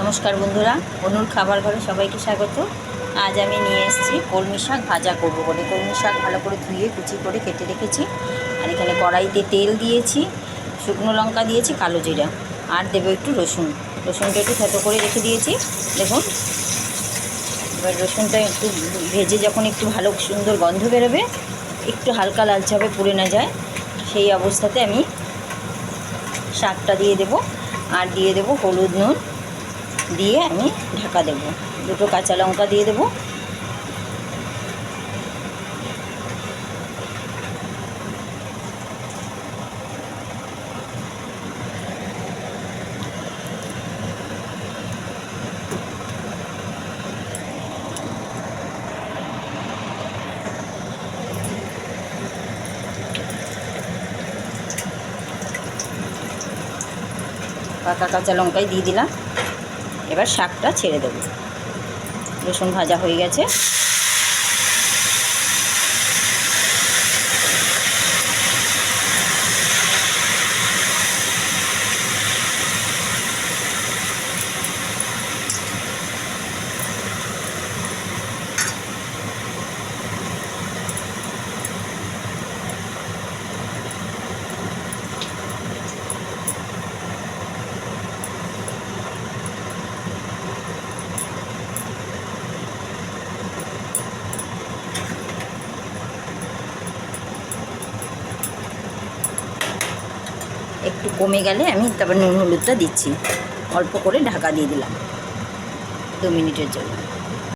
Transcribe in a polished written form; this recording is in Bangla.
নমস্কার বন্ধুরা, অনুর খাবার ঘরে সবাইকে স্বাগত। আজ আমি নিয়ে এসেছি কলমি শাক ভাজা করবো বলে। কলমি শাক ভালো করে ধুয়ে কুচি করে কেটে রেখেছি। আর এখানে কড়াইতে তেল দিয়েছি, শুকনো লঙ্কা দিয়েছি, কালো জিরা, আর দেবো একটু রসুনটা একটু থেতো করে রেখে দিয়েছি। দেখুন, এবার রসুনটা একটু ভেজে যখন একটু ভালো সুন্দর গন্ধ বেরোবে, একটু হালকা লালচে হবে, পুড়ে না যায়, সেই অবস্থাতে আমি শাকটা দিয়ে দেবো। আর দিয়ে দেবো হলুদ, নুন দিয়ে আমি ঢাকা দেব। দুটো কাঁচা লঙ্কা দিয়ে দেবো। পাকা কাঁচা লঙ্কাই দিয়ে দিলাম। এবার শাকটা ছেড়ে দেবো। রসুন ভাজা হয়ে গেছে। একটু কমে গেলে আমি তারপর নুন হলুদটা দিচ্ছি। অল্প করে ঢাকা দিয়ে দিলাম 2 মিনিটের জন্য।